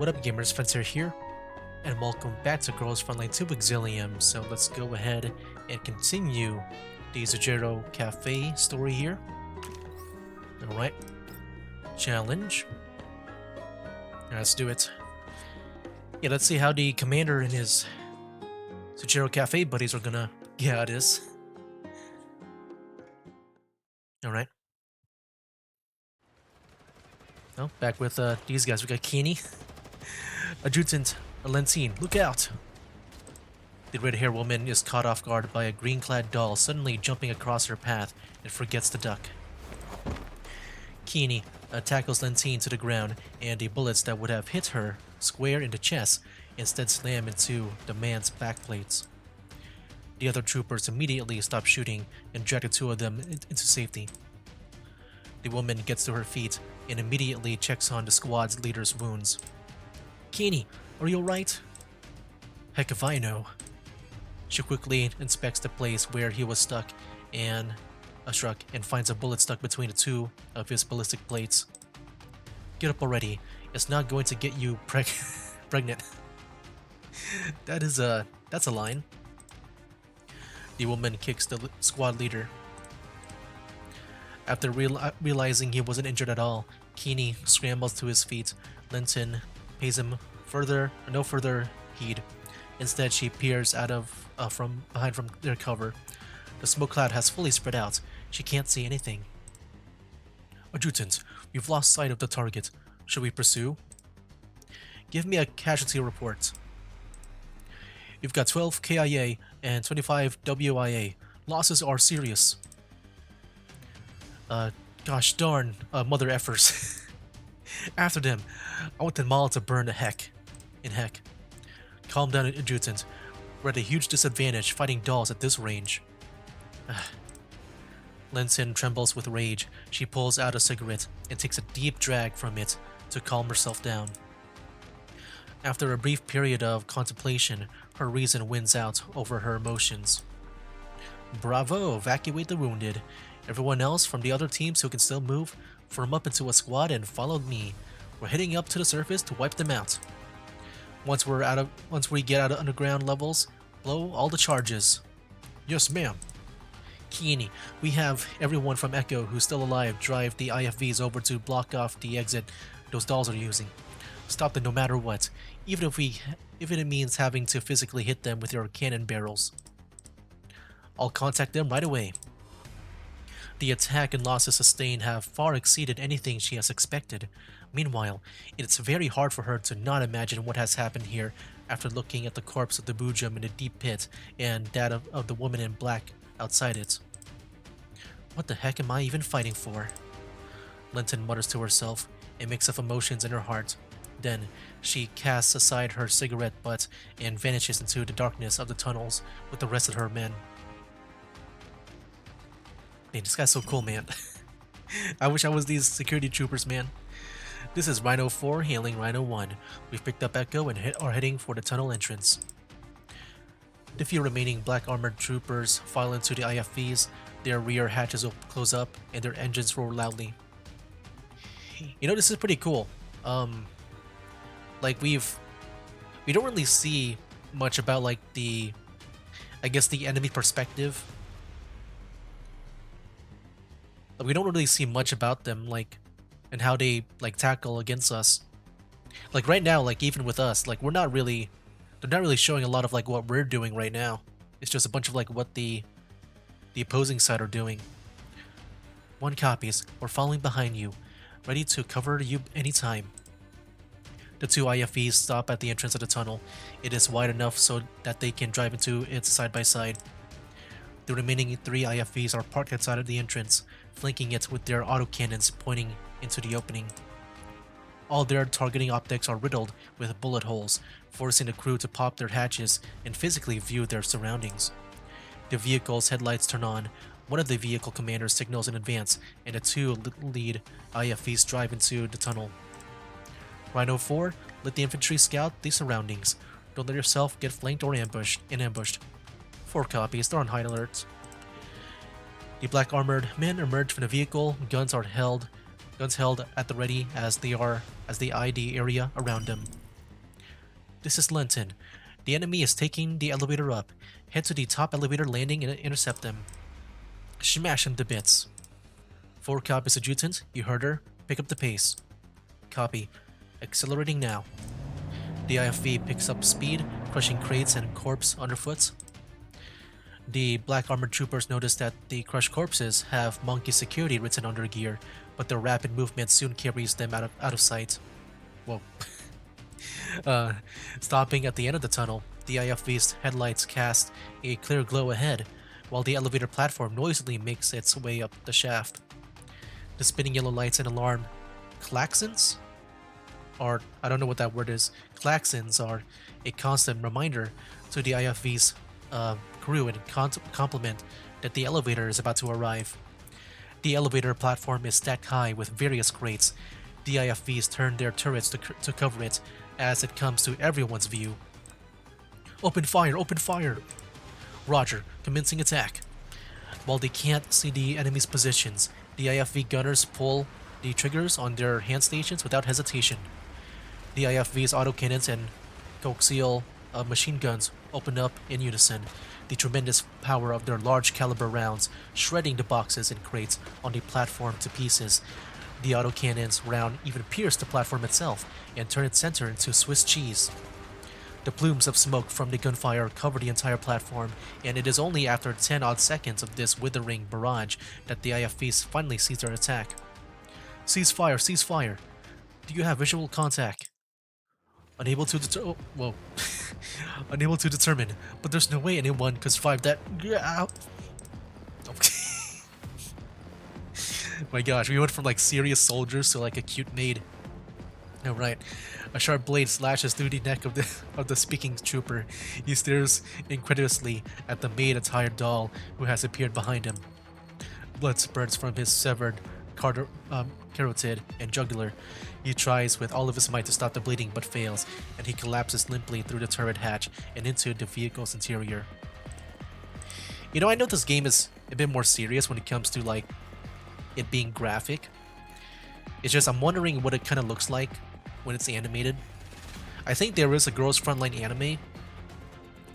What up gamers, Frontier here, and welcome back to Girls Frontline 2 Exilium. So let's go ahead and continue the Zajero Cafe story here. Alright, challenge. Let's do it. Yeah, let's see how the commander and his Zajero Cafe buddies are gonna get out of this. Alright. Oh, back with these guys. We got Keeney. Adjutant Lentine, look out! The red-haired woman is caught off guard by a green-clad doll suddenly jumping across her path and forgets to duck. Keeney tackles Lentine to the ground, and the bullets that would have hit her square in the chest instead slam into the man's backplates. The other troopers immediately stop shooting and drag the two of them into safety. The woman gets to her feet and immediately checks on the squad's leader's wounds. Keeney, are you alright? Heck if I know. She quickly inspects the place where he was struck and finds a bullet stuck between the two of his ballistic plates. Get up already. It's not going to get you pregnant. That's a line. The woman kicks the squad leader. After realizing he wasn't injured at all, Keeney scrambles to his feet. Linton pays him no further heed. Instead, she peers out from behind their cover. The smoke cloud has fully spread out. She can't see anything. Adjutant, we've lost sight of the target. Should we pursue? Give me a casualty report. You've got 12 KIA and 25 WIA. Losses are serious. Gosh darn, mother effers. After them. I want the mall to burn in heck. Calm down, Adjutant. We're at a huge disadvantage fighting dolls at this range. Linton trembles with rage. She pulls out a cigarette and takes a deep drag from it to calm herself down. After a brief period of contemplation, her reason wins out over her emotions. Bravo! Evacuate the wounded. Everyone else from the other teams who can still move, form up into a squad and follow me. We're heading up to the surface to wipe them out. Once we get out of underground levels, blow all the charges. Yes, ma'am. Keeney, we have everyone from Echo who's still alive drive the IFVs over to block off the exit those dolls are using. Stop them no matter what, even if it means having to physically hit them with your cannon barrels. I'll contact them right away. The attack and losses sustained have far exceeded anything she has expected. Meanwhile, it's very hard for her to not imagine what has happened here after looking at the corpse of the Bujum in the deep pit and that of the woman in black outside it. What the heck am I even fighting for? Linton mutters to herself, a mix of emotions in her heart. Then, she casts aside her cigarette butt and vanishes into the darkness of the tunnels with the rest of her men. Man, this guy's so cool, man. I wish I was these security troopers, man. This is Rhino 4 hailing Rhino 1. We've picked up Echo and are heading for the tunnel entrance. The few remaining black armored troopers file into the IFVs, their rear hatches will close up, and their engines roar loudly. You know, this is pretty cool. Like we don't really see much about like the enemy perspective. We don't really see much about them, like, and how they like tackle against us. Like right now, like even with us, like they're not really showing a lot of like what we're doing right now. It's just a bunch of like what the opposing side are doing. 1 copies. We're following behind you, ready to cover you anytime. The 2 IFVs stop at the entrance of the tunnel. It is wide enough so that they can drive into it side by side. The remaining 3 IFVs are parked outside of the entrance, flanking it with their autocannons pointing into the opening. All their targeting optics are riddled with bullet holes, forcing the crew to pop their hatches and physically view their surroundings. The vehicle's headlights turn on, one of the vehicle commanders signals in advance, and the 2 lead IFVs drive into the tunnel. Rhino 4, let the infantry scout the surroundings. Don't let yourself get flanked or ambushed. 4 copies, they're on high alert. The black armored men emerge from the vehicle, guns held at the ready as they eye the area around them. This is Lenton. The enemy is taking the elevator up. Head to the top elevator landing and intercept them. Smash them to bits. 4 copies, adjutant. You heard her. Pick up the pace. Copy. Accelerating now. The IFV picks up speed, crushing crates and corpse underfoot. The black armored troopers notice that the crushed corpses have Monkey security written on their gear, but their rapid movement soon carries them out of sight. Whoa. Stopping at the end of the tunnel, the IFV's headlights cast a clear glow ahead, while the elevator platform noisily makes its way up the shaft. The spinning yellow lights and alarm klaxons? Or, I don't know what that word is. Klaxons are a constant reminder to the IFV's crew and compliment that the elevator is about to arrive. The elevator platform is stacked high with various crates. The IFVs turn their turrets to cover it as it comes to everyone's view. Open fire! Open fire! Roger, commencing attack. While they can't see the enemy's positions, the IFV gunners pull the triggers on their hand stations without hesitation. The IFV's autocannons and coaxial machine guns open up in unison, the tremendous power of their large caliber rounds shredding the boxes and crates on the platform to pieces. The autocannon's round even pierce the platform itself and turn its center into Swiss cheese. The plumes of smoke from the gunfire cover the entire platform, and it is only after 10 odd seconds of this withering barrage that the IFVs finally cease their attack. Cease fire, cease fire. Do you have visual contact? Unable to Unable to determine, but there's no way anyone could survive that. My gosh, we went from like serious soldiers to like a cute maid. Oh, right. A sharp blade slashes through the neck of the speaking trooper. He stares incredulously at the maid-attired doll who has appeared behind him. Blood spurts from his severed carotid and jugular. He tries with all of his might to stop the bleeding but fails, and he collapses limply through the turret hatch and into the vehicle's interior. You know, I know this game is a bit more serious when it comes to like it being graphic. It's just I'm wondering what it kind of looks like when it's animated. I think there is a Girls Frontline anime,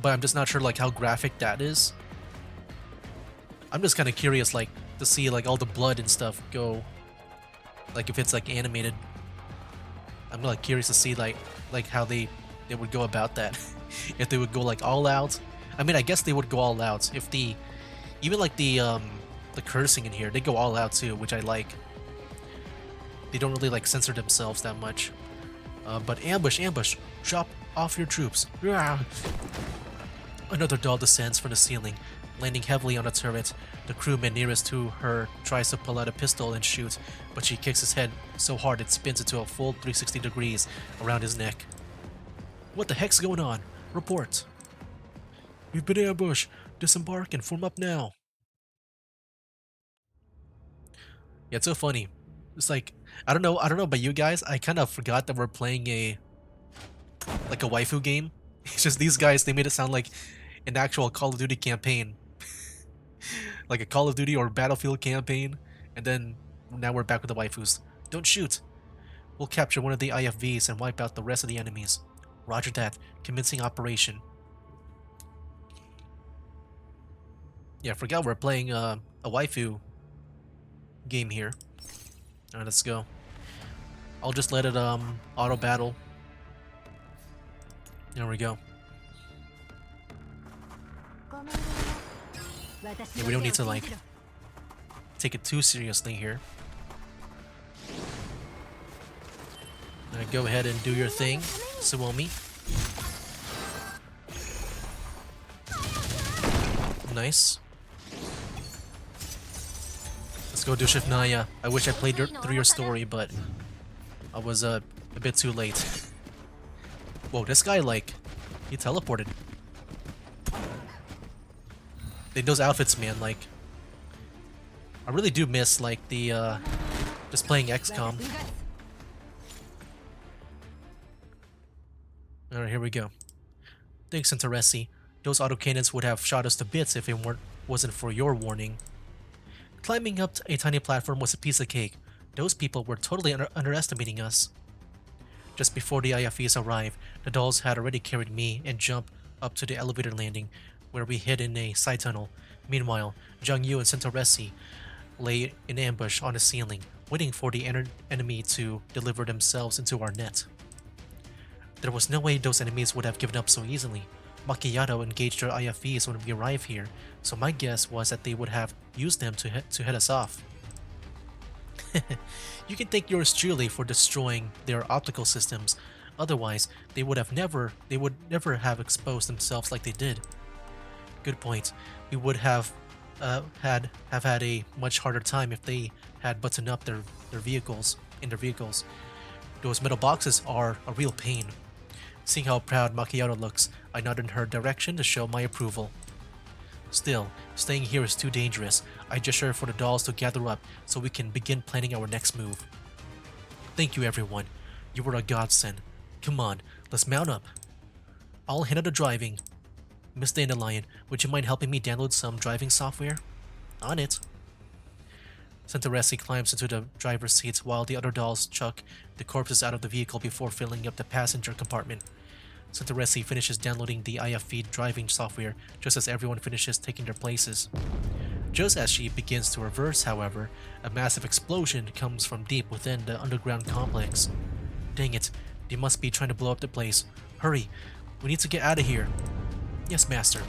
but I'm just not sure like how graphic that is. I'm just kind of curious like to see like all the blood and stuff go, like if it's like animated. I'm like curious to see like how they would go about that. If they would go like all out. I mean, I guess they would go all out if the even like the cursing in here, they go all out too, which I like. They don't really like censor themselves that much. But ambush, ambush! Drop off your troops! Another doll descends from the ceiling, landing heavily on a turret. The crewman nearest to her tries to pull out a pistol and shoot, but she kicks his head so hard it spins into a full 360 degrees around his neck. What the heck's going on? Report! We've been ambushed! Disembark and form up now! Yeah, it's so funny. It's like, I don't know about you guys, I kind of forgot that we're playing a waifu game. It's just these guys, they made it sound like an actual Call of Duty campaign. Like a Call of Duty or Battlefield campaign, and then now we're back with the waifus. Don't shoot! We'll capture one of the IFVs and wipe out the rest of the enemies. Roger that. Commencing operation. Yeah, I forgot we're playing a waifu game here. Alright, let's go. I'll just let it auto battle. There we go. Yeah, we don't need to like take it too seriously here. Alright, go ahead and do your thing, Suomi. Nice. Let's go do Shifnaya. I wish I played through your story, but I was a bit too late. Whoa, this guy like he teleported. Those outfits, man, like I really do miss like the just playing XCOM. Alright, here we go. Thanks, Interesi. Those autocannons would have shot us to bits if it wasn't for your warning. Climbing up a tiny platform was a piece of cake. Those people were totally underestimating us. Just before the IFEs arrive, the dolls had already carried me and jumped up to the elevator landing, where we hid in a side tunnel. Meanwhile, Zhang Yu and Centoresi lay in ambush on the ceiling, waiting for the enemy to deliver themselves into our net. There was no way those enemies would have given up so easily. Macchiato engaged their IFEs when we arrived here, so my guess was that they would have used them to head us off. You can thank yours truly for destroying their optical systems. Otherwise, they would never have exposed themselves like they did. Good point. We would have had a much harder time if they had buttoned up their vehicles. Those metal boxes are a real pain. Seeing how proud Macchiato looks, I nodded in her direction to show my approval. Still, staying here is too dangerous. I gesture for the dolls to gather up so we can begin planning our next move. Thank you, everyone. You were a godsend. Come on, let's mount up. I'll handle the driving. Miss Dandelion, would you mind helping me download some driving software? On it. Centoresi climbs into the driver's seat while the other dolls chuck the corpses out of the vehicle before filling up the passenger compartment. Centoresi finishes downloading the IFE driving software just as everyone finishes taking their places. Just as she begins to reverse, however, a massive explosion comes from deep within the underground complex. Dang it, they must be trying to blow up the place. Hurry, we need to get out of here. Yes, Master.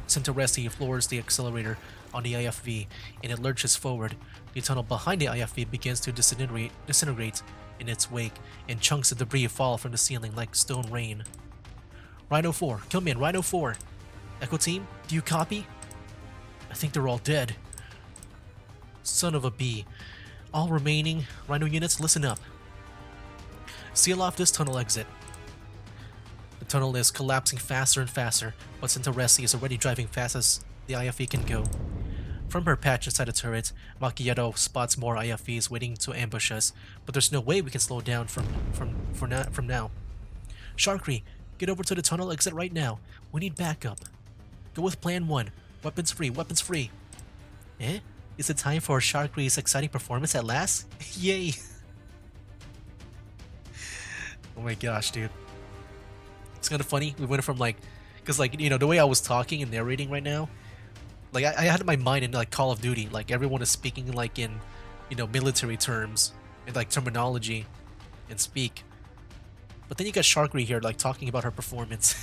Centoresi floors the accelerator on the IFV and it lurches forward. The tunnel behind the IFV begins to disintegrate in its wake, and chunks of debris fall from the ceiling like stone rain. Rhino 4, come in, Rhino 4. Echo Team, do you copy? I think they're all dead. Son of a bee. All remaining Rhino units, listen up. Seal off this tunnel exit. The tunnel is collapsing faster and faster, but Centoresi is already driving fast as the IFE can go. From her patch inside the turret, Macchiato spots more IFEs waiting to ambush us, but there's no way we can slow down from now. Sharkry, get over to the tunnel exit right now. We need backup. Go with Plan 1. Weapons free, weapons free. Eh? Is it time for Sharkry's exciting performance at last? Yay! Oh my gosh, dude. It's kind of funny. We went from because the way I was talking and narrating right now, I had my mind in Call of Duty. Everyone is speaking in, military terms and terminology and speak. But then you got Sharkry here talking about her performance.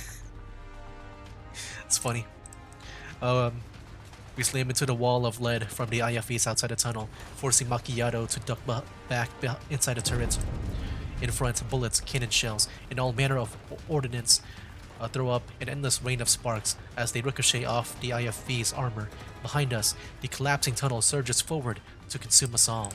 It's funny. We slam into the wall of lead from the IFEs outside the tunnel, forcing Macchiato to duck back inside the turret. In front, bullets, cannon shells, and all manner of ordnance throw up an endless rain of sparks as they ricochet off the IFV's armor. Behind us, the collapsing tunnel surges forward to consume us all.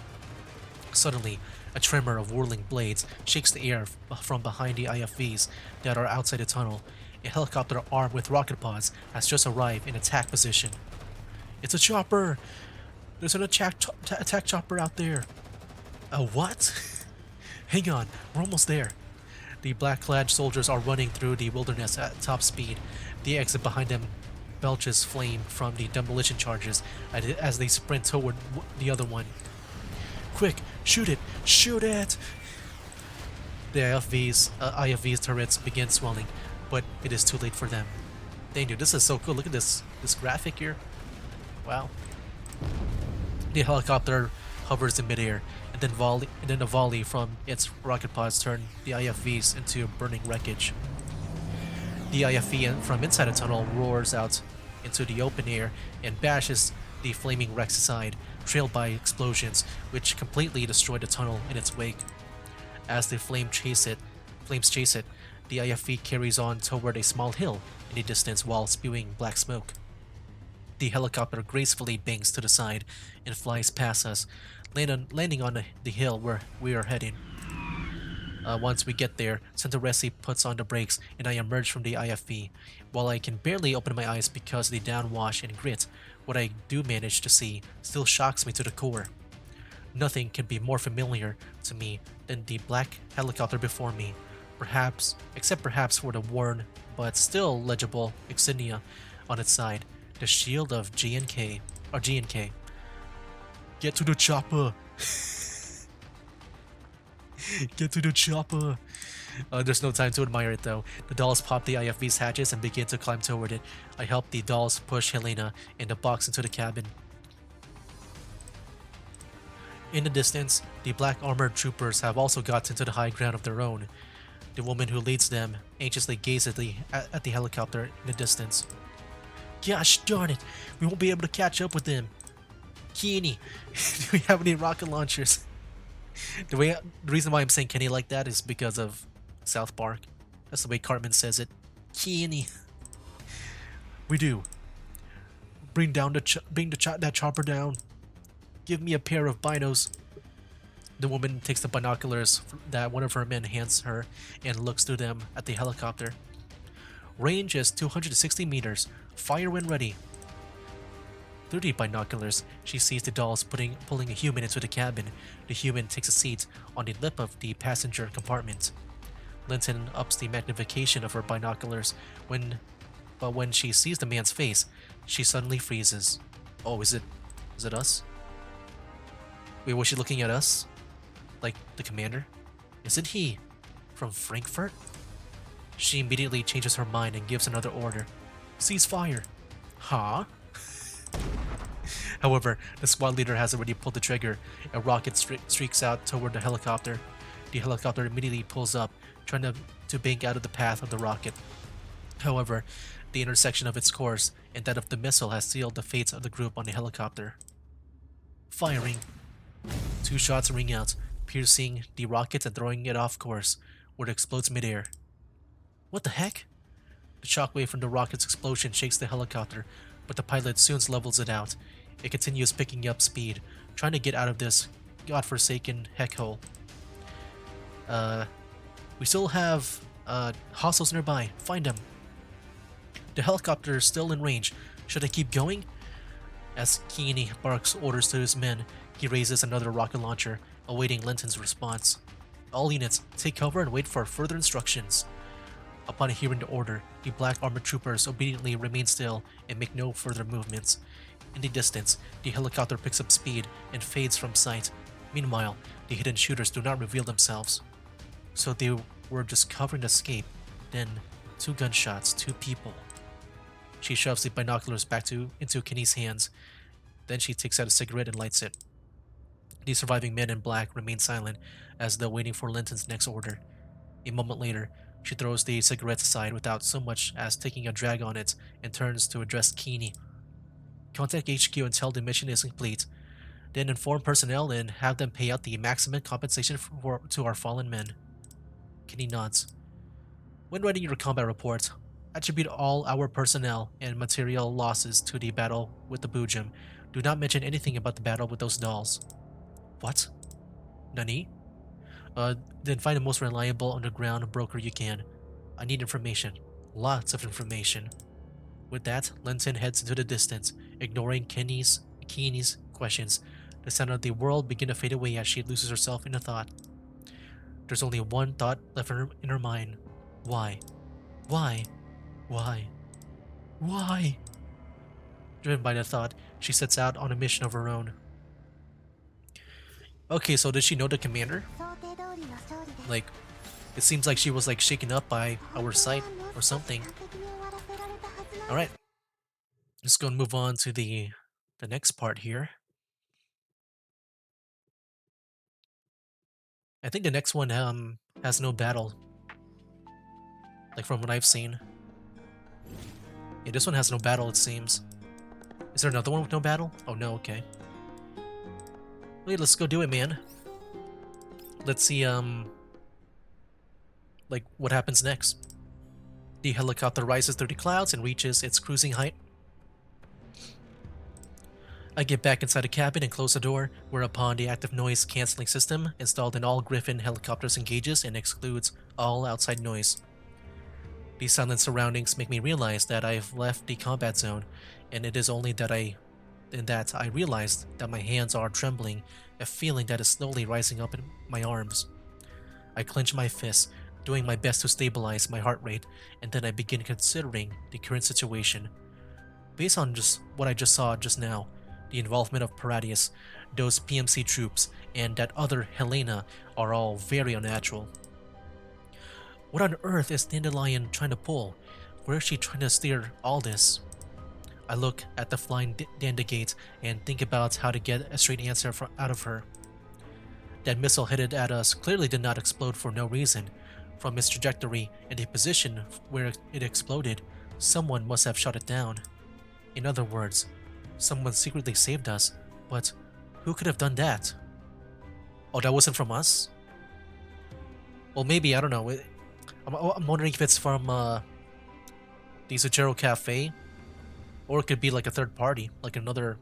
Suddenly, a tremor of whirling blades shakes the air from behind the IFVs that are outside the tunnel. A helicopter armed with rocket pods has just arrived in attack position. It's a chopper! There's an attack chopper out there! A what? Hang on, we're almost there. The black-clad soldiers are running through the wilderness at top speed. The exit behind them belches flame from the demolition charges as they sprint toward the other one. Quick, shoot it! Shoot it! The IFV's turrets begin swelling, but it is too late for them. Dang, dude, this is so cool. Look at this graphic here. Wow. The helicopter hovers in midair, and then a volley from its rocket pods turn the IFVs into burning wreckage. The IFV from inside the tunnel roars out into the open air and bashes the flaming wrecks aside, trailed by explosions which completely destroy the tunnel in its wake. As the flames chase it, the IFV carries on toward a small hill in the distance while spewing black smoke. The helicopter gracefully bangs to the side and flies past us, landing on the hill where we are heading. Once we get there, Centoresi puts on the brakes and I emerge from the IFV. While I can barely open my eyes because of the downwash and grit, what I do manage to see still shocks me to the core. Nothing can be more familiar to me than the black helicopter before me, except perhaps for the worn but still legible insignia on its side, the shield of GNK. Get to the chopper! Get to the chopper. There's no time to admire it though. The dolls pop the IFV's hatches and begin to climb toward it. I help the dolls push Helena and the box into the cabin. In the distance, the black armored troopers have also gotten to the high ground of their own. The woman who leads them anxiously gazes at the helicopter in the distance. Gosh darn it, we won't be able to catch up with them. Kenny, do we have any rocket launchers? The reason why I'm saying Kenny like that is because of South Park. That's the way Cartman says it. Kenny. We do. Bring that chopper down. Give me a pair of binos. The woman takes the binoculars that one of her men hands her and looks through them at the helicopter. Range is 260 meters. Fire when ready. Through the binoculars, she sees the dolls pulling a human into the cabin. The human takes a seat on the lip of the passenger compartment. Linton ups the magnification of her binoculars, but when she sees the man's face, she suddenly freezes. Oh, is it us? Wait, was she looking at us? Like the commander? Is it he? From Frankfurt? She immediately changes her mind and gives another order. Cease fire. Huh? However, the squad leader has already pulled the trigger. A rocket streaks out toward the helicopter. The helicopter immediately pulls up, trying to bank out of the path of the rocket. However, the intersection of its course and that of the missile has sealed the fates of the group on the helicopter. Firing. 2 shots ring out, piercing the rocket and throwing it off course, where it explodes midair. What the heck? The shockwave from the rocket's explosion shakes the helicopter, but the pilot soon levels it out. It continues picking up speed, trying to get out of this godforsaken heck hole. We still have hostiles nearby. Find them. The helicopter is still in range. Should I keep going? As Keeney barks orders to his men, he raises another rocket launcher, awaiting Linton's response. All units, take cover and wait for further instructions. Upon hearing the order, the black armored troopers obediently remain still and make no further movements. In the distance, the helicopter picks up speed and fades from sight. Meanwhile, the hidden shooters do not reveal themselves. So they were just covering the escape. Then, 2 gunshots, 2 people. She shoves the binoculars back into Kenny's hands. Then she takes out a cigarette and lights it. The surviving men in black remain silent as though waiting for Linton's next order. A moment later, she throws the cigarette aside without so much as taking a drag on it and turns to address Keeney. Contact HQ until the mission is complete. Then inform personnel and have them pay out the maximum compensation to our fallen men. Kenny nods. When writing your combat report, attribute all our personnel and material losses to the battle with the Boojum. Do not mention anything about the battle with those dolls. What? Nani? Then find the most reliable underground broker you can. I need information. Lots of information. With that, Linton heads into the distance, ignoring Keeney's questions. The center of the world begins to fade away as she loses herself in a thought. There's only one thought left in her mind. Why? Why? Why? Why? Driven by that thought, she sets out on a mission of her own. Okay, so did she know the commander? Like, it seems like she was like shaken up by our sight or something. Alright. Let's go and move on to the next part here. I think the next one has no battle. Like from what I've seen. Yeah, this one has no battle, it seems. Is there another one with no battle? Oh no, okay. Wait, let's go do it, man. Let's see, like, what happens next. The helicopter rises through the clouds and reaches its cruising height. I get back inside the cabin and close the door, whereupon the active noise cancelling system installed in all Griffin helicopters engages and excludes all outside noise. The silent surroundings make me realize that I've left the combat zone, and it is only that I realized that my hands are trembling, a feeling that is slowly rising up in my arms. I clench my fists, doing my best to stabilize my heart rate, and then I begin considering the current situation. Based on just what I just saw just now, the involvement of Paradius, those PMC troops, and that other Helena are all very unnatural. What on earth is Dandelion trying to pull? Where is she trying to steer all this? I look at the flying Dandegate and think about how to get a straight answer out of her. That missile headed at us clearly did not explode for no reason. From its trajectory and the position where it exploded, someone must have shot it down. In other words, someone secretly saved us, but who could have done that? Oh, that wasn't from us? Well, maybe, I don't know. I'm wondering if it's from the Suchero Cafe, or it could be like a third party, like another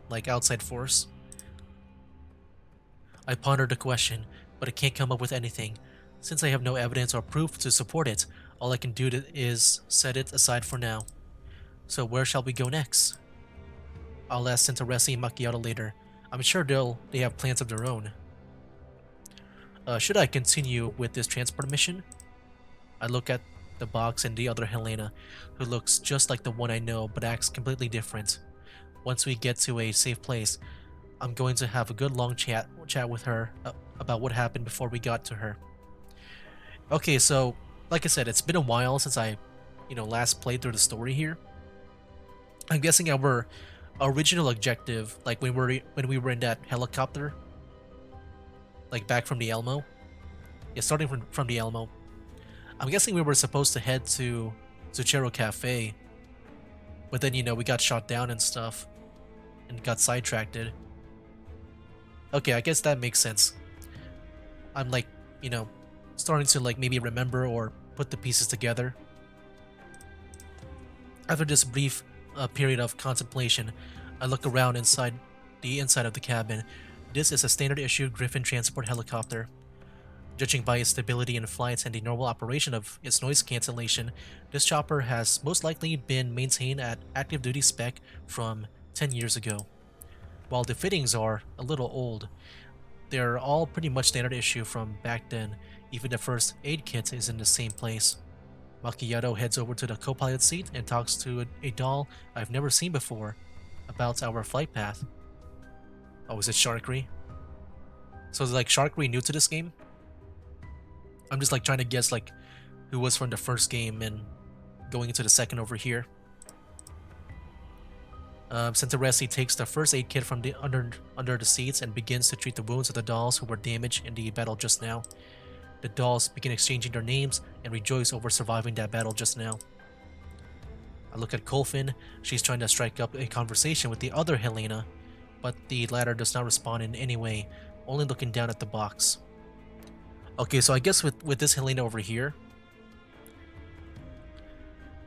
like outside force. I pondered the question, but I can't come up with anything. Since I have no evidence or proof to support it, all I can do is set it aside for now. So where shall we go next? I'll ask Centauressi and Macchiato later. I'm sure they have plans of their own. Should I continue with this transport mission? I look at the box and the other Helena, who looks just like the one I know but acts completely different. Once we get to a safe place, I'm going to have a good long chat with her about what happened before we got to her. Okay, so like I said, it's been a while since I, last played through the story here. I'm guessing our original objective, like when we were in that helicopter, like back from the Elmo. Yeah, starting from the Elmo. I'm guessing we were supposed to head to Zuchero Cafe, but then we got shot down and stuff, and got sidetracked. Okay, I guess that makes sense. I'm like, starting to like maybe remember or put the pieces together. After this brief period of contemplation, I look around inside of the cabin. This is a standard issue Griffin transport helicopter. Judging by its stability in flight and the normal operation of its noise cancellation, this chopper has most likely been maintained at active duty spec from 10 years ago. While the fittings are a little old, they're all pretty much standard issue from back then. Even the first aid kit is in the same place. Macchiato heads over to the co-pilot seat and talks to a doll I've never seen before about our flight path. Oh, is it Sharkery? So is like Sharkery new to this game? I'm just like trying to guess like who was from the first game and going into the second over here. Centauressi takes the first aid kit from the under the seats and begins to treat the wounds of the dolls who were damaged in the battle just now. The dolls begin exchanging their names and rejoice over surviving that battle just now. I look at Colfin. She's trying to strike up a conversation with the other Helena, but the latter does not respond in any way, only looking down at the box. Okay, so I guess with this Helena over here,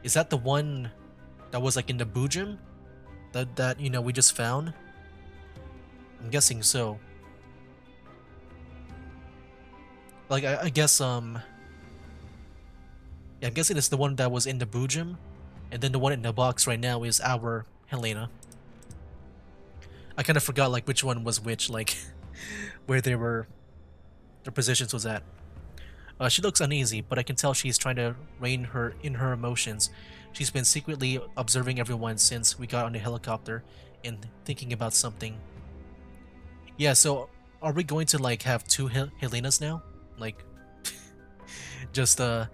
is that the one that was like in the Bujim that we just found? I'm guessing so. Like I guess yeah, I'm guessing it's the one that was in the Bujim, and then the one in the box right now is our Helena. I kind of forgot like which one was which, like where their positions was at. She looks uneasy, but I can tell she's trying to rein in her emotions. She's been secretly observing everyone since we got on the helicopter and thinking about something. Yeah, so are we going to like have two Helenas now? Like just like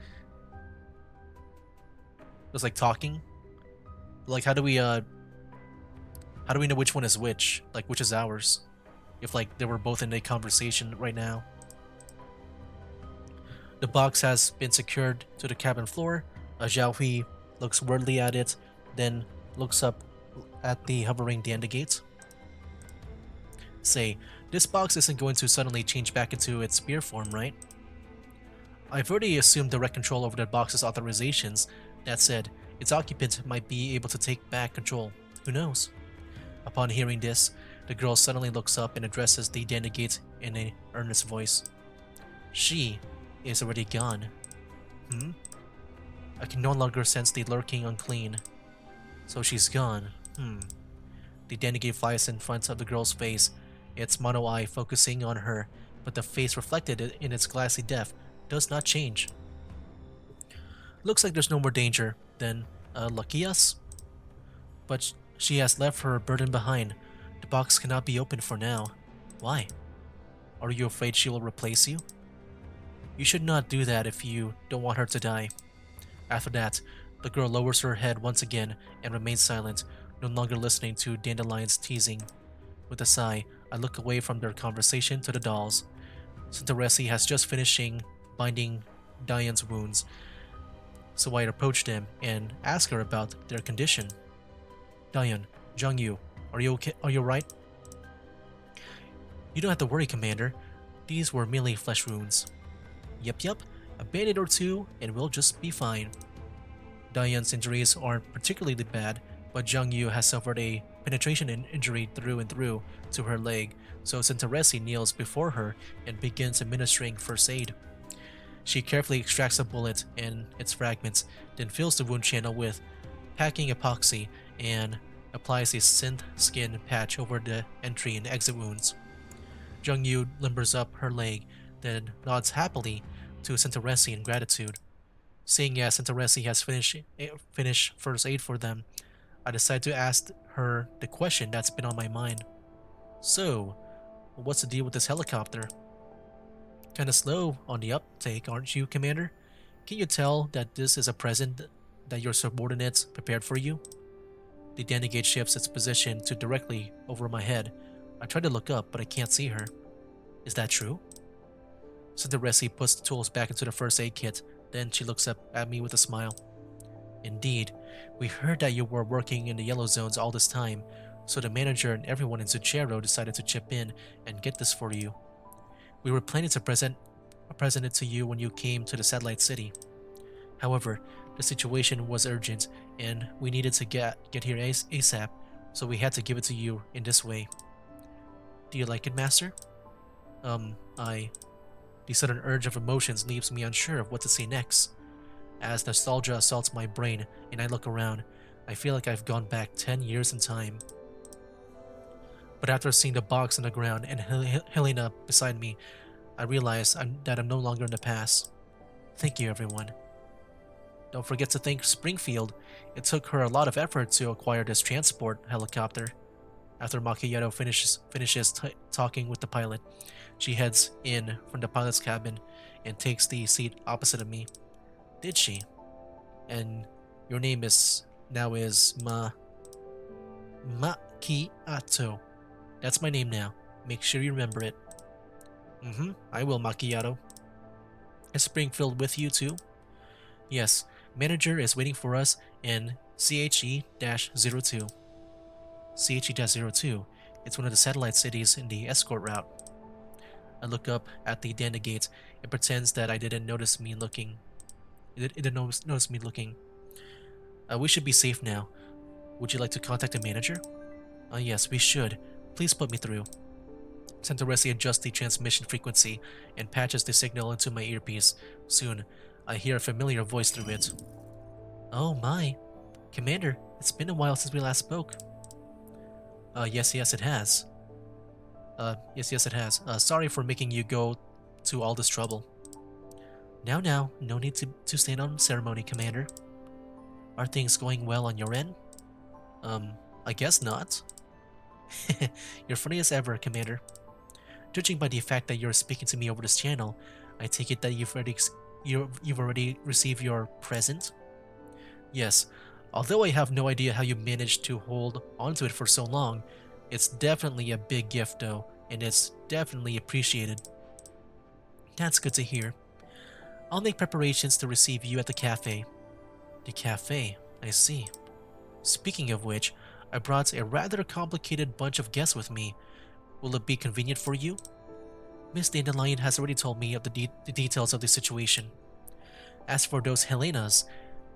talking? Like how do we know which one is which? Like which is ours? If like they were both in a conversation right now. The box has been secured to the cabin floor. Zhao Hui looks weirdly at it, then looks up at the hovering Dandegate. Say, this box isn't going to suddenly change back into its spear form, right? I've already assumed direct control over that box's authorizations. That said, its occupant might be able to take back control. Who knows? Upon hearing this, the girl suddenly looks up and addresses the Dandegate in an earnest voice. She is already gone. I can no longer sense the lurking unclean. So she's gone. The Dandegate flies in front of the girl's face, its mono eye focusing on her, but the face reflected in its glassy depth does not change. Looks like there's no more danger, then lucky us? But she has left her burden behind. The box cannot be opened for now. Why? Are you afraid she will replace you? You should not do that if you don't want her to die. After that, the girl lowers her head once again and remains silent, no longer listening to Dandelion's teasing. With a sigh, I look away from their conversation to the dolls. Santaresi has just finishing binding Diane's wounds, so I approach them and ask her about their condition. Diane, Zhangyu, are you okay? Are you right? You don't have to worry, Commander. These were merely flesh wounds. Yep, a band-aid or two and we'll just be fine. Diane's injuries aren't particularly bad, but Zhang Yu has suffered a penetration injury through and through to her leg, so Santaresi kneels before her and begins administering first aid. She carefully extracts a bullet and its fragments, then fills the wound channel with packing epoxy and applies a synth skin patch over the entry and exit wounds. Zhang Yu limbers up her leg, then nods happily to Santaresi in gratitude. Seeing as Santaresi has finished first aid for them, I decide to ask her the question that's been on my mind. So, what's the deal with this helicopter? Kinda slow on the uptake, aren't you, Commander? Can you tell that this is a present that your subordinates prepared for you? The Danegate shifts its position to directly over my head. I try to look up, but I can't see her. Is that true? Santaresi puts the tools back into the first aid kit, then she looks up at me with a smile. Indeed, we heard that you were working in the yellow zones all this time, so the manager and everyone in Zuchero decided to chip in and get this for you. We were planning to present it to you when you came to the satellite city. However, the situation was urgent, and we needed to get here ASAP, so we had to give it to you in this way. Do you like it, Master? The sudden urge of emotions leaves me unsure of what to say next. As nostalgia assaults my brain and I look around, I feel like I've gone back 10 years in time. But after seeing the box on the ground and Helena beside me, I realize that I'm no longer in the past. Thank you, everyone. Don't forget to thank Springfield. It took her a lot of effort to acquire this transport helicopter. After Macchiato finishes talking with the pilot, she heads in from the pilot's cabin and takes the seat opposite of me. Did she? And your name is Macchiato. That's my name now. Make sure you remember it. I will, Macchiato. Is Springfield with you too? Yes, manager is waiting for us in CHE-02. CHE-02. It's one of the satellite cities in the escort route. I look up at the Danegate and pretends that I didn't notice me looking. It didn't notice me looking. We should be safe now. Would you like to contact the manager? Yes, we should. Please put me through. Santaresi adjusts the transmission frequency and patches the signal into my earpiece. Soon, I hear a familiar voice through it. Oh my. Commander, it's been a while since we last spoke. Yes, it has. Yes, it has. Sorry for making you go to all this trouble. Now, no need to stand on ceremony, Commander. Are things going well on your end? I guess not. You're funny as ever, Commander. Judging by the fact that you're speaking to me over this channel, I take it that you've already received your present? Yes, although I have no idea how you managed to hold onto it for so long, it's definitely a big gift though, and it's definitely appreciated. That's good to hear. I'll make preparations to receive you at the cafe. The cafe, I see. Speaking of which, I brought a rather complicated bunch of guests with me. Will it be convenient for you? Miss Dandelion has already told me of the details of the situation. As for those Helenas,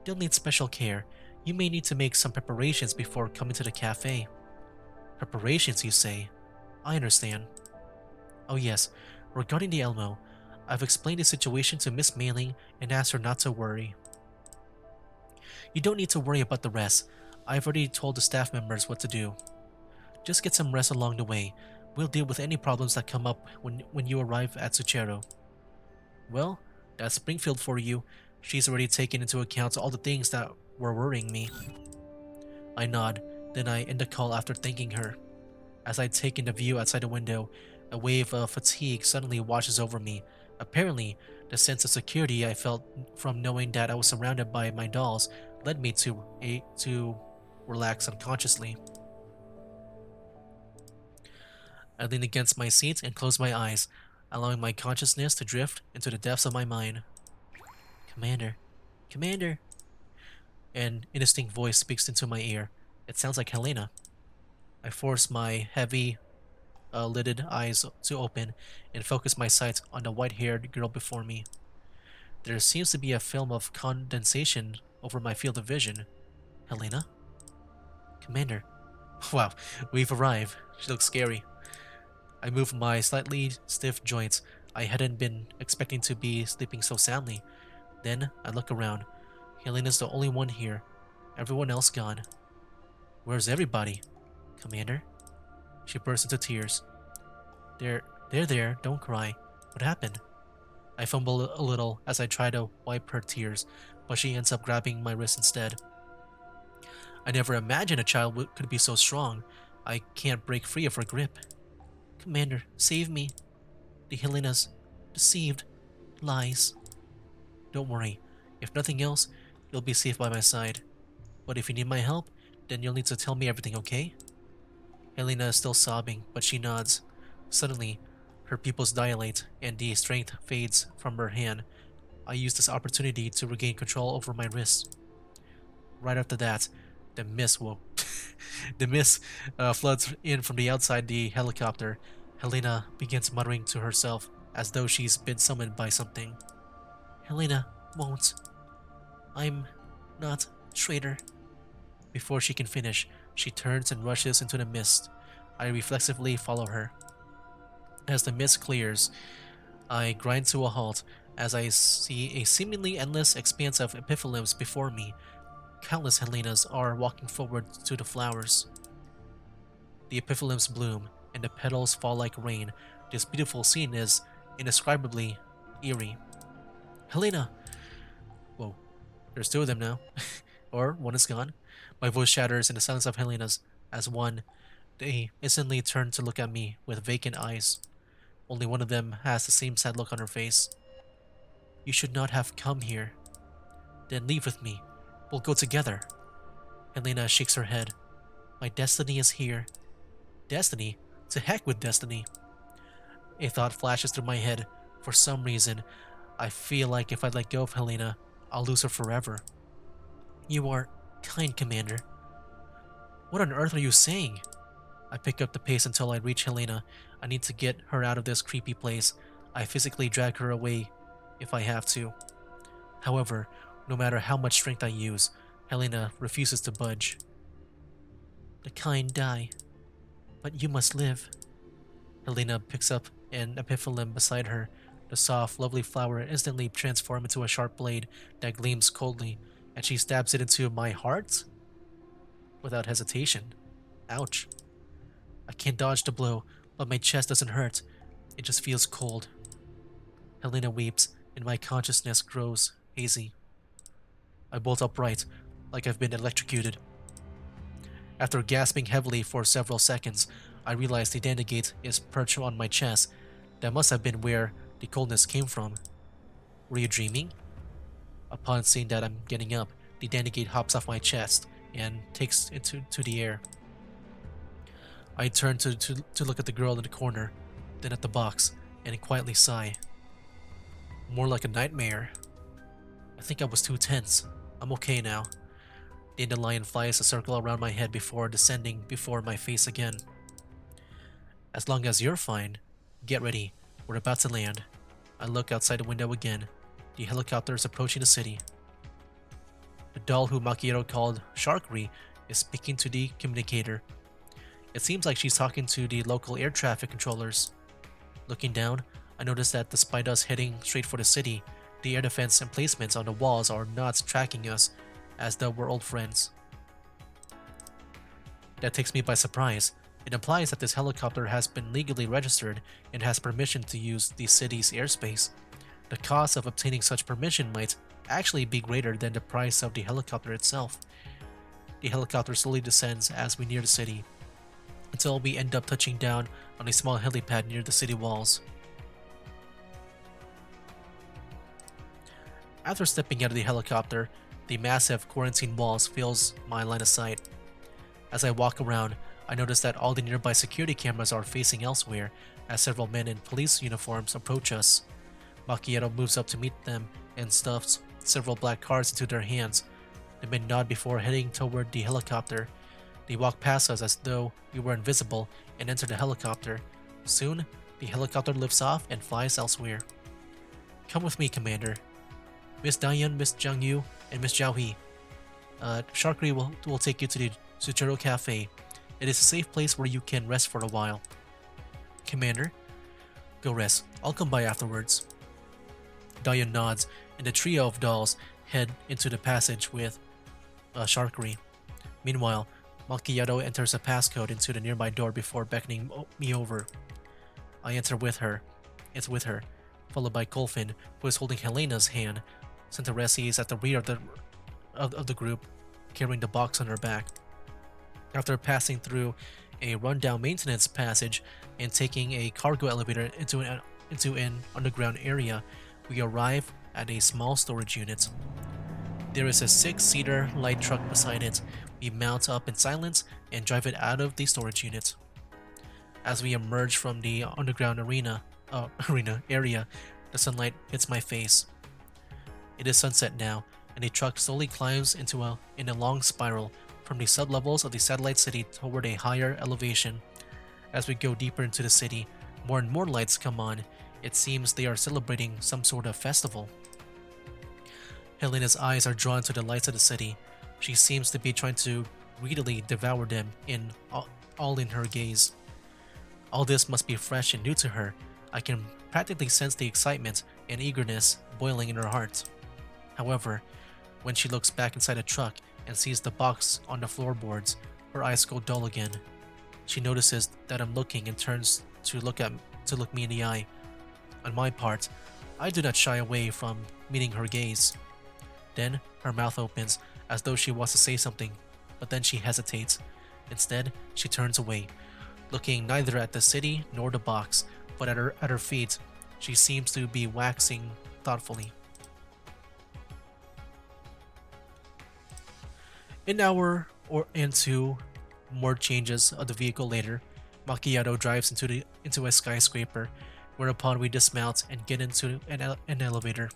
they'll need special care. You may need to make some preparations before coming to the cafe. Preparations, you say? I understand. Oh yes, regarding the Elmo, I've explained the situation to Miss Mailing and asked her not to worry. You don't need to worry about the rest. I've already told the staff members what to do. Just get some rest along the way. We'll deal with any problems that come up when you arrive at Zuchero. Well, that's Springfield for you. She's already taken into account all the things that were worrying me. I nod, then I end the call after thanking her. As I take in the view outside the window, a wave of fatigue suddenly washes over me. Apparently, the sense of security I felt from knowing that I was surrounded by my dolls led me to relax unconsciously. I leaned against my seat and closed my eyes, allowing my consciousness to drift into the depths of my mind. Commander, Commander, an indistinct voice speaks into my ear. It sounds like Helena. I force my heavy lidded eyes to open and focus my sights on the white-haired girl before me. There seems to be a film of condensation over my field of vision. Helena? Commander. Wow, we've arrived. She looks scary. I move my slightly stiff joints. I hadn't been expecting to be sleeping so soundly. Then I look around. Helena's the only one here. Everyone else gone. Where's everybody? Commander? She bursts into tears. They're there, don't cry. What happened? I fumble a little as I try to wipe her tears, but she ends up grabbing my wrist instead. I never imagined a child could be so strong. I can't break free of her grip. Commander, save me. The Helena's deceived. Lies. Don't worry. If nothing else, you'll be safe by my side. But if you need my help, then you'll need to tell me everything, okay? Helena is still sobbing, but she nods. Suddenly, her pupils dilate and the strength fades from her hand. I use this opportunity to regain control over my wrists. Right after that, the mist will the mist floods in from the outside the helicopter. Helena begins muttering to herself as though she's been summoned by something. Helena won't. I'm not traitor. Before she can finish, she turns and rushes into the mist. I reflexively follow her. As the mist clears, I grind to a halt as I see a seemingly endless expanse of epiphyllums before me. Countless Helenas are walking forward to the flowers. The epiphyllums bloom, and the petals fall like rain. This beautiful scene is indescribably eerie. Helena! Whoa, there's two of them now. Or one is gone. My voice shatters in the silence of Helena's as they instantly turn to look at me with vacant eyes. Only one of them has the same sad look on her face. You should not have come here. Then leave with me. We'll go together. Helena shakes her head. My destiny is here. Destiny? To heck with destiny. A thought flashes through my head. For some reason, I feel like if I let go of Helena, I'll lose her forever. You are kind, Commander. What on earth are you saying? I pick up the pace until I reach Helena. I need to get her out of this creepy place. I physically drag her away if I have to. However, no matter how much strength I use, Helena refuses to budge. The kind die, but you must live. Helena picks up an epiphyllum beside her. The soft, lovely flower instantly transforms into a sharp blade that gleams coldly, and she stabs it into my heart? Without hesitation. Ouch. I can't dodge the blow, but my chest doesn't hurt. It just feels cold. Helena weeps, and my consciousness grows hazy. I bolt upright, like I've been electrocuted. After gasping heavily for several seconds, I realize the Dandegate is perched on my chest. That must have been where the coldness came from. Were you dreaming? Upon seeing that I'm getting up, the Dandegate hops off my chest and takes it to the air. I turn to look at the girl in the corner, then at the box, and quietly sigh. More like a nightmare. I think I was too tense. I'm okay now. Dandelion flies a circle around my head before descending before my face again. As long as you're fine, get ready. We're about to land. I look outside the window again. The helicopter is approaching the city. The doll who Makiro called Sharkry is speaking to the communicator. It seems like she's talking to the local air traffic controllers. Looking down, I notice that despite us heading straight for the city, the air defense emplacements on the walls are not tracking us, as though we're old friends. That takes me by surprise. It implies that this helicopter has been legally registered and has permission to use the city's airspace. The cost of obtaining such permission might actually be greater than the price of the helicopter itself. The helicopter slowly descends as we near the city. until we end up touching down on a small helipad near the city walls. After stepping out of the helicopter, the massive quarantine walls fills my line of sight. As I walk around, I notice that all the nearby security cameras are facing elsewhere as several men in police uniforms approach us. Macchiato moves up to meet them and stuffs several black cards into their hands. The men nod before heading toward the helicopter. They walk past us as though we were invisible and enter the helicopter. Soon, the helicopter lifts off and flies elsewhere. Come with me, Commander. Miss Diane, Miss Jiang Yu, and Miss Zhao He. Sharkery will take you to the Suchero Cafe. It is a safe place where you can rest for a while. Commander? Go rest. I'll come by afterwards. Diane nods, and the trio of dolls head into the passage with Sharkery. Meanwhile, Macchiato enters a passcode into the nearby door before beckoning me over. I enter with her. It's with her, followed by Golfin, who is holding Helena's hand. Santaresi is at the rear of the group, carrying the box on her back. After passing through a rundown maintenance passage and taking a cargo elevator into an underground area, we arrive at a small storage unit. There is a 6-seater light truck beside it. We mount up in silence and drive it out of the storage unit. As we emerge from the underground area, the sunlight hits my face. It is sunset now, and the truck slowly climbs in a long spiral from the sublevels of the satellite city toward a higher elevation. As we go deeper into the city, more and more lights come on. It seems they are celebrating some sort of festival. Helena's eyes are drawn to the lights of the city. She seems to be trying to greedily devour them all in her gaze. All this must be fresh and new to her. I can practically sense the excitement and eagerness boiling in her heart. However, when she looks back inside the truck and sees the box on the floorboards, her eyes go dull again. She notices that I'm looking and turns to look me in the eye. On my part, I do not shy away from meeting her gaze. Then her mouth opens as though she wants to say something, but then she hesitates. Instead, she turns away, looking neither at the city nor the box, but at her feet. She seems to be waxing thoughtfully. An hour or into more changes of the vehicle later, Macchiato drives into a skyscraper, whereupon we dismount and get into an elevator.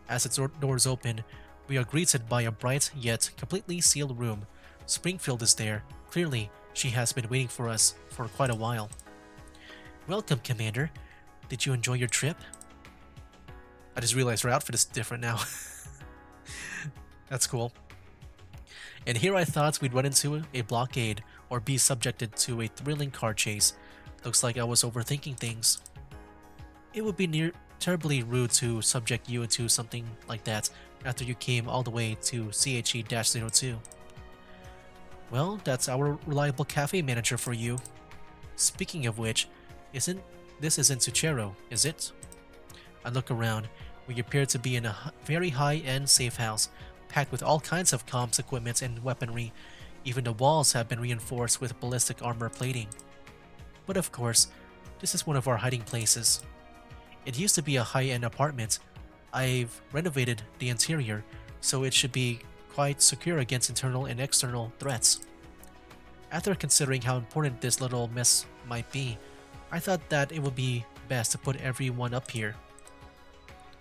As its doors open, we are greeted by a bright yet completely sealed room. Springfield is there. Clearly, she has been waiting for us for quite a while. Welcome, Commander. Did you enjoy your trip? I just realized her outfit is different now. That's cool. And here I thought we'd run into a blockade or be subjected to a thrilling car chase. Looks like I was overthinking things. It would be terribly rude to subject you into something like that after you came all the way to CHE-02. Well, that's our reliable cafe manager for you. Speaking of which, this isn't Suchero, is it? I look around. We appear to be in a very high-end safe house, packed with all kinds of comms equipment and weaponry. Even the walls have been reinforced with ballistic armor plating. But of course, this is one of our hiding places. It used to be a high-end apartment. I've renovated the interior, so it should be quite secure against internal and external threats. After considering how important this little mess might be, I thought that it would be best to put everyone up here.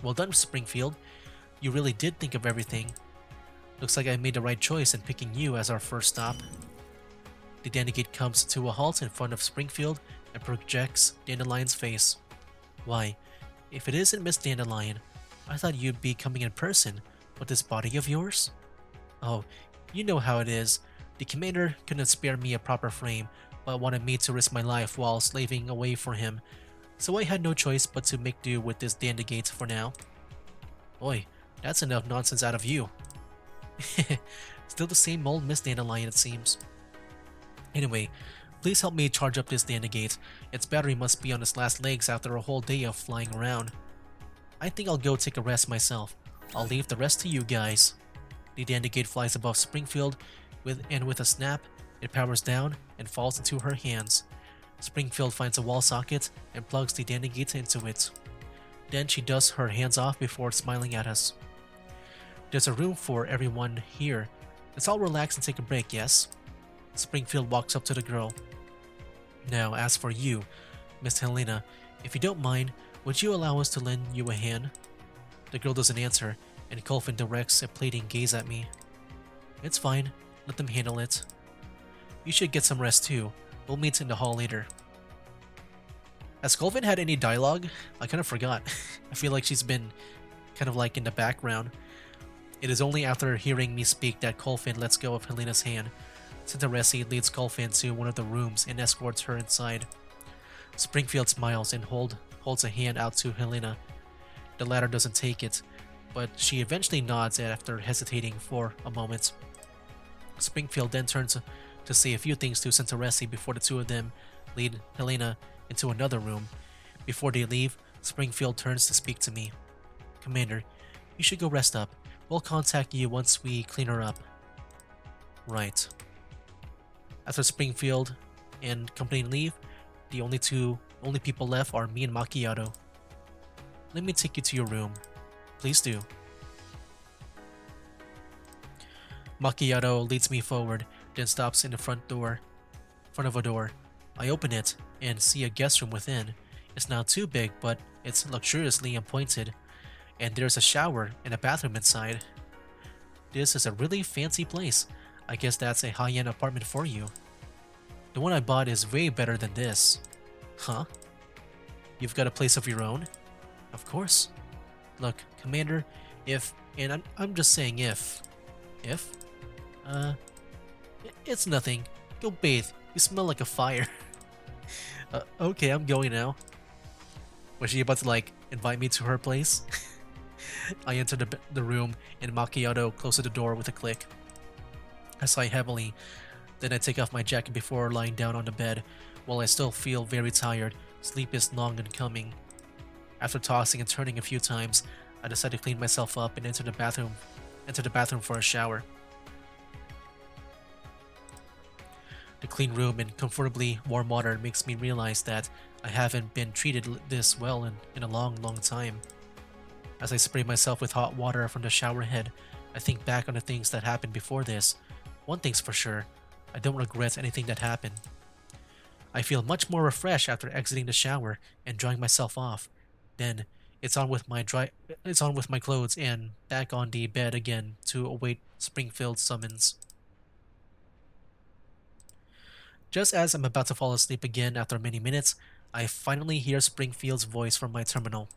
Well done, Springfield. You really did think of everything. Looks like I made the right choice in picking you as our first stop. The Dandelion comes to a halt in front of Springfield and projects Dandelion's face. Why, if it isn't Miss Dandelion, I thought you'd be coming in person with this body of yours? Oh, you know how it is. The commander couldn't spare me a proper frame, but wanted me to risk my life while slaving away for him, so I had no choice but to make do with this Dandelion for now. Boy, that's enough nonsense out of you. Still the same old Miss Dandelion, it seems. Anyway, please help me charge up this Dandelion. Its battery must be on its last legs after a whole day of flying around. I think I'll go take a rest myself. I'll leave the rest to you guys. The Dandelion flies above Springfield, with a snap, It powers down and falls into her hands. Springfield finds a wall socket and plugs the Danny Gate into it. Then she dusts her hands off before smiling at us. There's a room for everyone here. Let's all relax and take a break, yes? Springfield walks up to the girl. Now, as for you, Miss Helena, if you don't mind, would you allow us to lend you a hand? The girl doesn't answer, and Colvin directs a pleading gaze at me. It's fine. Let them handle it. You should get some rest too. We'll meet in the hall later. Has Colvin had any dialogue? I kind of forgot. I feel like she's been kind of like in the background. It is only after hearing me speak that Colvin lets go of Helena's hand. Cinderesi leads Colvin to one of the rooms and escorts her inside. Springfield smiles and holds a hand out to Helena. The latter doesn't take it, but she eventually nods after hesitating for a moment. Springfield then turns to say a few things to Cinderesi before the two of them lead Helena into another room. Before they leave, Springfield turns to speak to me. Commander, you should go rest up. We'll contact you once we clean her up. Right. After Springfield and company leave, the only people left are me and Macchiato. Let me take you to your room. Please do. Macchiato leads me forward, then stops in the front of a door. I open it and see a guest room within. It's not too big, but it's luxuriously appointed, and there's a shower and a bathroom inside. This is a really fancy place. I guess that's a high-end apartment for you. The one I bought is way better than this. Huh? You've got a place of your own? Of course. Look, Commander, and I'm just saying if, it's nothing. Go bathe. You smell like a fire. Okay, I'm going now. Was she about to, like, invite me to her place? I enter the room, and Macchiato closes the door with a click. I sigh heavily, then I take off my jacket before lying down on the bed. While I still feel very tired, sleep is long in coming. After tossing and turning a few times, I decide to clean myself up and enter the bathroom for a shower. The clean room and comfortably warm water makes me realize that I haven't been treated this well in a long time. As I spray myself with hot water from the shower head, I think back on the things that happened before this. One thing's for sure, I don't regret anything that happened. I feel much more refreshed after exiting the shower and drying myself off. Then, it's on with my clothes and back on the bed again to await Springfield's summons. Just as I'm about to fall asleep again after many minutes, I finally hear Springfield's voice from my terminal.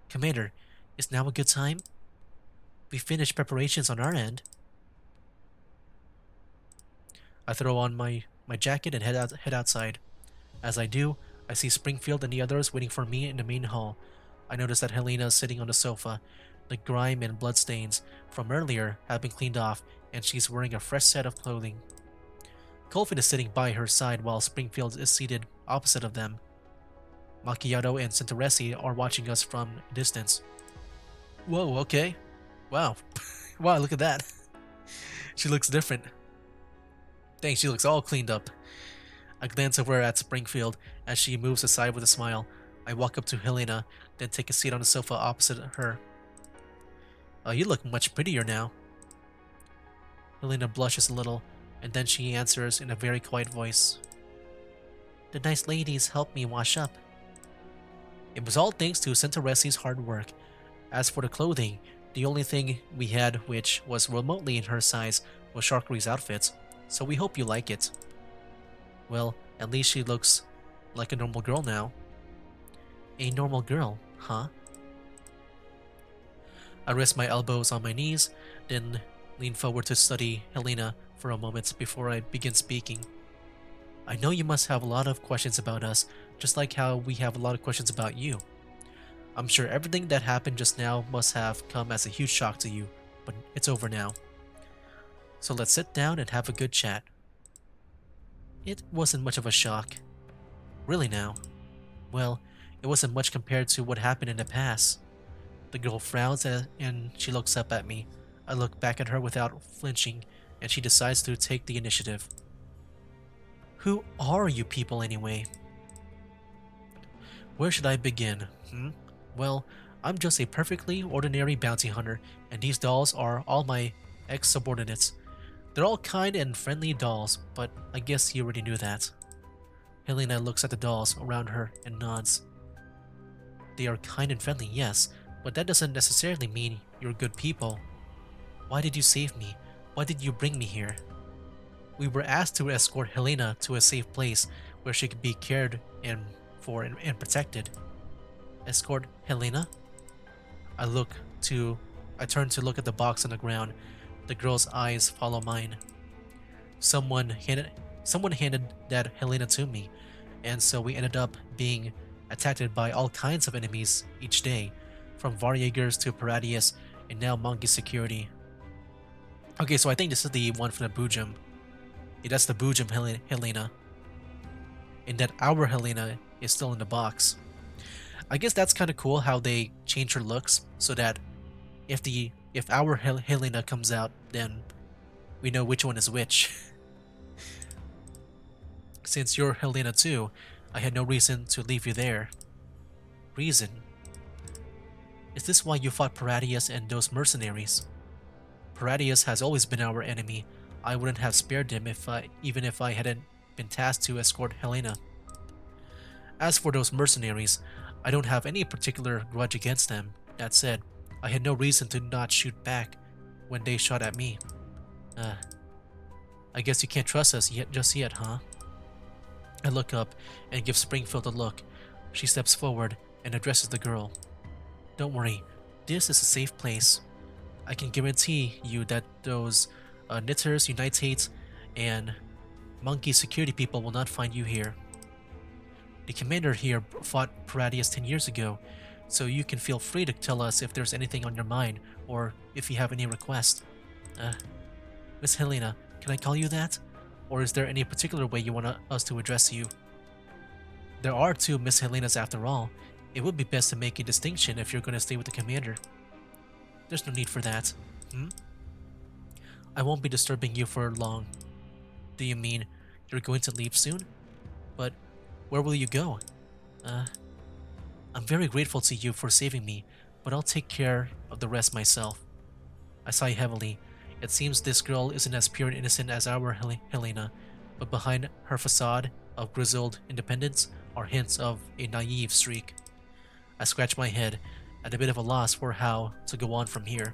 Commander, is now a good time? We finished preparations on our end. I throw on my jacket and head outside. As I do, I see Springfield and the others waiting for me in the main hall. I notice that Helena is sitting on the sofa. The grime and bloodstains from earlier have been cleaned off, and she's wearing a fresh set of clothing. Colvin is sitting by her side while Springfield is seated opposite of them. Macchiato and Cinderesi are watching us from a distance. Whoa, okay. Wow. Wow, look at that. She looks different. Dang, she looks all cleaned up. I glance over at Springfield as she moves aside with a smile. I walk up to Helena, then take a seat on the sofa opposite her. You look much prettier now. Helena blushes a little, and then she answers in a very quiet voice. The nice ladies helped me wash up. It was all thanks to Cinderesi's hard work. As for the clothing, the only thing we had which was remotely in her size was Sharkery's outfit, so we hope you like it. Well, at least she looks like a normal girl now. A normal girl, huh? I rest my elbows on my knees, then lean forward to study Helena for a moment before I begin speaking. I know you must have a lot of questions about us, just like how we have a lot of questions about you. I'm sure everything that happened just now must have come as a huge shock to you, but it's over now. So let's sit down and have a good chat. It wasn't much of a shock. Really now. Well, it wasn't much compared to what happened in the past. The girl frowns and she looks up at me. I look back at her without flinching, and she decides to take the initiative. Who are you people anyway? Where should I begin? Well, I'm just a perfectly ordinary bounty hunter, and these dolls are all my ex-subordinates. They're all kind and friendly dolls, but I guess you already knew that. Helena looks at the dolls around her and nods. They are kind and friendly, yes, but that doesn't necessarily mean you're good people. Why did you save me? Why did you bring me here? We were asked to escort Helena to a safe place where she could be cared for and protected. Escort Helena? I look to I turn to look at the box on the ground. The girl's eyes follow mine. Someone handed that Helena to me, and so we ended up being attacked by all kinds of enemies each day, from Varjagers to Paradius, and now Mangi security. Okay, so I think this is the one from the Bujum. Yeah, that's the Bujum Helena. And that our Helena is still in the box. I guess that's kind of cool how they change her looks so that if our Helena comes out, then we know which one is which. Since you're Helena too, I had no reason to leave you there. Reason? Is this why you fought Paradius and those mercenaries? Paradius has always been our enemy. I wouldn't have spared him even if I hadn't been tasked to escort Helena. As for those mercenaries, I don't have any particular grudge against them. That said, I had no reason to not shoot back when they shot at me. I guess you can't trust us just yet, huh? I look up and give Springfield a look. She steps forward and addresses the girl. Don't worry, this is a safe place. I can guarantee you that those Knitters, Unitate, and Monkey security people will not find you here. The commander here fought Paradius 10 years ago, so you can feel free to tell us if there's anything on your mind or if you have any request. Miss Helena, can I call you that? Or is there any particular way you want us to address you? There are two Miss Helenas after all. It would be best to make a distinction if you're going to stay with the commander. There's no need for that. I won't be disturbing you for long. Do you mean you're going to leave soon? But where will you go? I'm very grateful to you for saving me, but I'll take care of the rest myself. I sigh heavily. It seems this girl isn't as pure and innocent as our Helena, but behind her facade of grizzled independence are hints of a naive streak. I scratch my head, at a bit of a loss for how to go on from here.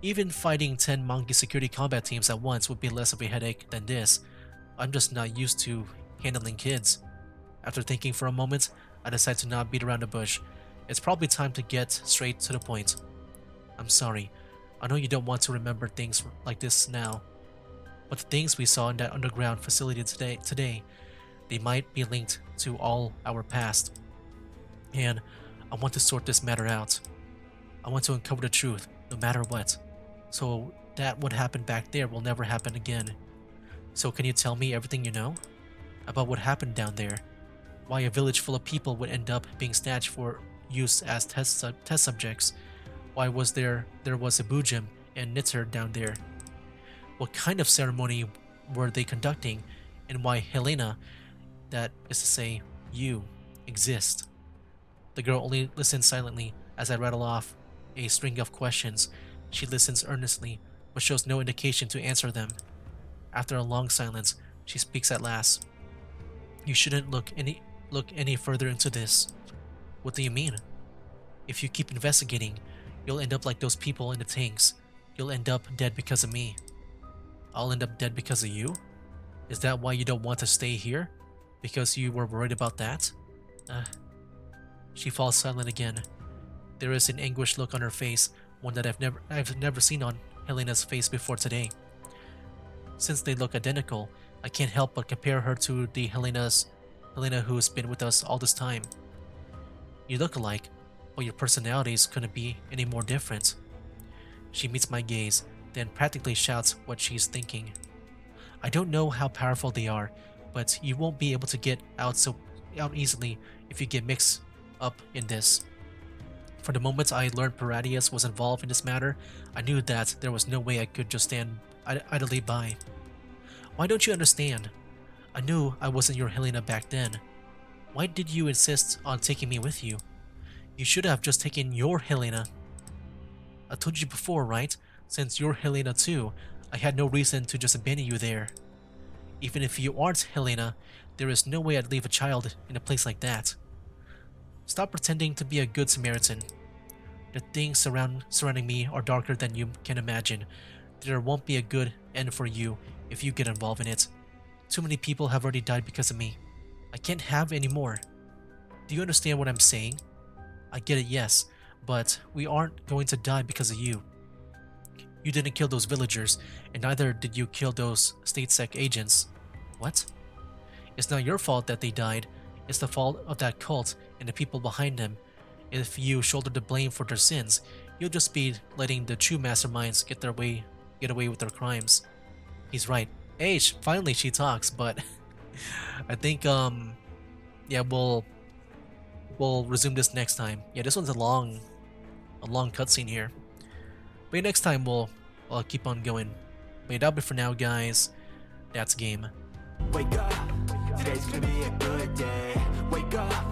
Even fighting 10 Mangi security combat teams at once would be less of a headache than this. I'm just not used to handling kids. After thinking for a moment, I decide to not beat around the bush. It's probably time to get straight to the point. I'm sorry. I know you don't want to remember things like this now, but the things we saw in that underground facility today, they might be linked to all our past. And I want to sort this matter out. I want to uncover the truth, no matter what, so that what happened back there will never happen again. So can you tell me everything you know about what happened down there? Why a village full of people would end up being snatched for use as test subjects? Why was there was a Bujum and Knitter down there? What kind of ceremony were they conducting, and why Helena, that is to say, you, exist? The girl only listens silently as I rattle off a string of questions. She listens earnestly, but shows no indication to answer them. After a long silence, she speaks at last. You shouldn't look any further into this. What do you mean? If you keep investigating, you'll end up like those people in the tanks. You'll end up dead because of me. I'll end up dead because of you? Is that why you don't want to stay here? Because you were worried about that? She falls silent again. There is an anguished look on her face, one that I've never seen on Helena's face before today. Since they look identical, I can't help but compare her to the Helena who's been with us all this time. You look alike, but your personalities couldn't be any more different. She meets my gaze, then practically shouts what she's thinking. I don't know how powerful they are, but you won't be able to get out easily if you get mixed up in this. For the moment I learned Paradius was involved in this matter, I knew that there was no way I could just stand idly by. Why don't you understand? I knew I wasn't your Helena back then. Why did you insist on taking me with you? You should have just taken your Helena. I told you before, right? Since you're Helena too, I had no reason to just abandon you there. Even if you aren't Helena, there is no way I'd leave a child in a place like that. Stop pretending to be a good Samaritan. The things surrounding me are darker than you can imagine. There won't be a good end for you if you get involved in it. Too many people have already died because of me. I can't have any more. Do you understand what I'm saying? I get it, yes, but we aren't going to die because of you. You didn't kill those villagers, and neither did you kill those state sec agents. What? It's not your fault that they died. It's the fault of that cult and the people behind them. If you shoulder the blame for their sins, you'll just be letting the true masterminds get away with their crimes. He's right. Hey, finally she talks, but I think yeah, we'll resume this next time. Yeah, this one's a long cutscene here. But yeah, next time we'll keep on going. But yeah, that'll be for now, guys. That's game. Wake up, today's gonna be a good day. Wake up,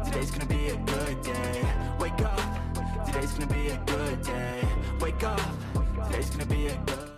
today's gonna be a good day. Wake up, today's gonna be a good day. Wake up, today's gonna be a good